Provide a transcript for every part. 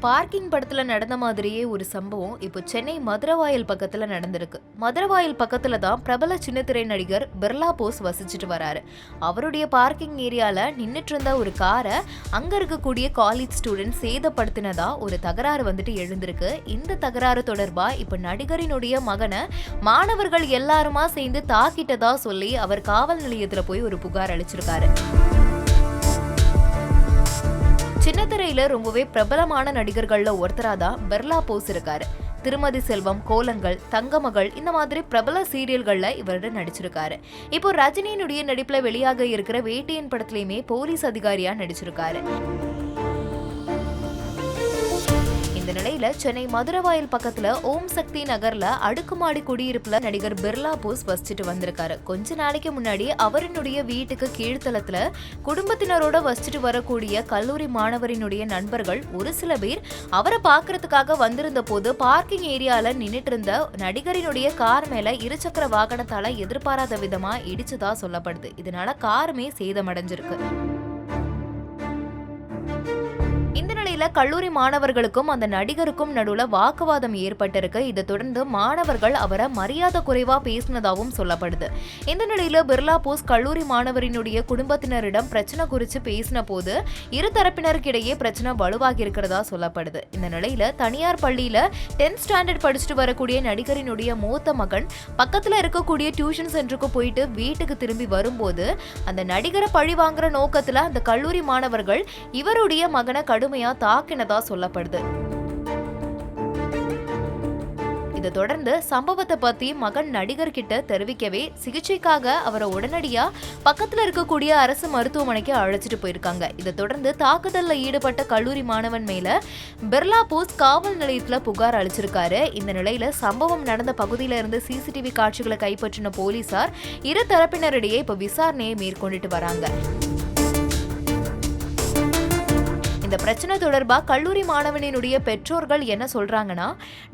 Parking படத்துல நடந்த மாதிரியே ஒரு சம்பவம் இப்போ சென்னை மதுரவாயல் பக்கத்துல நடந்திருக்கு. மதுரவாயல் பக்கத்துல தான் பிரபல சின்னத்திரை நடிகர் பிர்லா போஸ் வசிச்சுட்டு வராரு. அவருடைய பார்க்கிங் ஏரியால நின்னுட்டு இருந்த ஒரு காரை அங்க இருக்கக்கூடிய காலேஜ் ஸ்டூடெண்ட் சேதப்படுத்தினதா ஒரு தகராறு எழுந்திருக்கு. இந்த தகராறு தொடர்பா இப்ப நடிகரினுடைய மகனை மாணவர்கள் எல்லாருமா சேர்ந்து தாக்கிட்டதா சொல்லி அவர் காவல் நிலையத்துல போய் ஒரு புகார் அளிச்சிருக்காரு. சின்னத்திரையில ரொம்பவே பிரபலமான நடிகர்கள்ல ஒருத்தராதான் பிர்லா போஸ் இருக்காரு. திருமதி செல்வம், கோலங்கள், தங்கமகள் இந்த மாதிரி பிரபல சீரியல்கள்ல இவரோட நடிச்சிருக்காரு. இப்போ ரஜினியினுடைய நடிப்புல வெளியாக இருக்கிற வேட்டையன் படத்திலயுமே போலீஸ் அதிகாரியா நடிச்சிருக்காரு. இந்த நிலையில சென்னை மதுரவாயல் பக்கத்துல ஓம் சக்தி நகர்ல அடுக்குமாடி குடியிருப்புல நடிகர் பிர்லா போஸ் வசிச்சுட்டு வந்திருக்காரு. கொஞ்ச நாளைக்கு முன்னாடி அவரினுடைய வீட்டுக்கு கீழ்த்தளத்துல குடும்பத்தினரோட வசிச்சுட்டு வரக்கூடிய கல்லூரி மாணவரினுடைய நண்பர்கள் ஒரு சில பேர் அவரை பாக்குறதுக்காக வந்திருந்த போது பார்க்கிங் ஏரியால நின்னுட்டு இருந்த நடிகரினுடைய கார் மேல இருசக்கர வாகனத்தால எதிர்பாராத விதமா இடிச்சதா சொல்லப்படுது. இதனால காருமே சேதமடைஞ்சிருக்கு. இந்த நிலையில கல்லூரி மாணவர்களுக்கும் அந்த நடிகருக்கும் நடுவுல வாக்குவாதம் ஏற்பட்டிருக்கு. இதை தொடர்ந்து மாணவர்கள் அவரை மரியாதை குறைவா பேசினதாகவும் சொல்லப்படுது. இந்த நிலையில பிர்லா போஸ் கல்லூரி மாணவரினுடைய குடும்பத்தினரிடம் பிரச்சனை குறித்து பேசின போது இரு தரப்பினருக்கிடையே பிரச்சனை வலுவாகி இருக்கிறதா சொல்லப்படுது. இந்த நிலையில தனியார் பள்ளியில 10th ஸ்டாண்டர்ட் படிச்சுட்டு வரக்கூடிய நடிகரினுடைய மூத்த மகன் பக்கத்துல இருக்கக்கூடிய டியூஷன் சென்டருக்கு போயிட்டு வீட்டுக்கு திரும்பி வரும்போது அந்த நடிகரை பழி வாங்குற நோக்கத்துல அந்த கல்லூரி மாணவர்கள் இவருடைய மகனை கடுமையா தாக்கினதா சொல்லப்படுது. இதை தொடர்ந்து சம்பவத்தை பத்தி மகன் நடிகர் கிட்ட தெரிவிக்கவே சிகிச்சைக்காக அவரை உடனடியா பக்கத்துல இருக்கக்கூடிய அரசு மருத்துவமனைக்கு அழைச்சிட்டு போயிருக்காங்க. இதை தொடர்ந்து தாக்குதல்ல ஈடுபட்ட கல்லூரி மாணவன் மேல பிர்லா போஸ் காவல் நிலையத்துல புகார் அளிச்சிருக்காரு. இந்த நிலையில சம்பவம் நடந்த பகுதியில இருந்து சிசிடிவி காட்சிகளை கைப்பற்றின போலீசார் இரு தரப்பினரிடையே இப்ப விசாரணையை மேற்கொண்டுட்டு வராங்க. இந்த பிரச்சனை தொடர்பா கல்லூரி மாணவனினுடைய பெற்றோர்கள் என்ன சொல்றாங்கன்னா,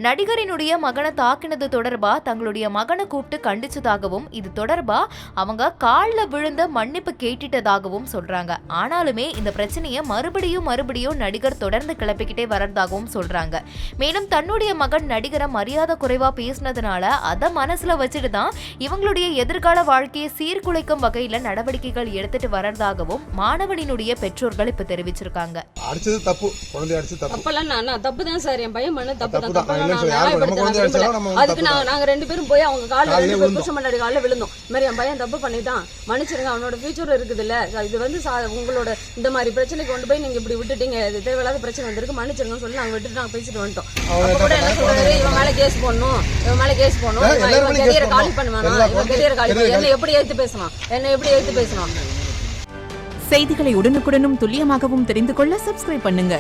நடிகரினுடைய மகனை தாக்கினது தொடர்பா தங்களுடைய மகனை கூப்பிட்டு கண்டிச்சதாகவும் இது தொடர்பா அவங்க கால்ல விழுந்த மன்னிப்பு கேட்டுட்டதாகவும் சொல்றாங்க. ஆனாலுமே இந்த பிரச்சனையை மறுபடியும் நடிகர் தொடர்ந்து கிளப்பிக்கிட்டே வரதாகவும் சொல்றாங்க. மேலும் தன்னுடைய மகன் நடிகரை மரியாதை குறைவா பேசினதுனால அதை மனசுல வச்சுட்டு தான் இவங்களுடைய எதிர்கால வாழ்க்கையை சீர்குலைக்கும் வகையில நடவடிக்கைகள் எடுத்துட்டு வரதாகவும் மாணவனினுடைய பெற்றோர்கள் இப்ப தெரிவிச்சிருக்காங்க. அடிச்சது தப்பு, குழந்தை அடிச்சது தப்பு. அப்பலாம் நான் தப்பு தான் சார், என் பையன் பண்ண தப்பு தான். அதுக்கு நாங்க ரெண்டு பேரும் போய் அவங்க கால்ல புருஷன் முன்னாடி கால்ல விழுந்தோம். இந்த மாதிரி என் பையன் தப்பு பண்ணிட்டான், மன்னிச்சிருங்க, அவனோட ஃபியூச்சர் இருக்குது இல்ல, இது வந்து உங்களோட இந்த மாதிரி பிரச்சனைக்கு கொண்டு போய் நீங்க இப்படி விட்டுட்டீங்க, இது தேவையில்லாத பிரச்சனை வந்திருக்கு, மன்னிச்சிருங்கன்னு சொல்லி நாங்க விட்டுட்டு நாங்க பேசிட்டு வந்துட்டோம். அப்ப கூட என்ன சொல்றாரு, இவன் மேல கேஸ் போடணும், இவன் கரியரை காலி பண்ணுவானா, இவன் கரியரை காலி பண்ண என்ன எப்படி எடுத்து பேசலாம். செய்திகளை உடனுக்குடனும் துல்லியமாகவும் தெரிந்து கொள்ள சப்ஸ்கிரைப் பண்ணுங்க.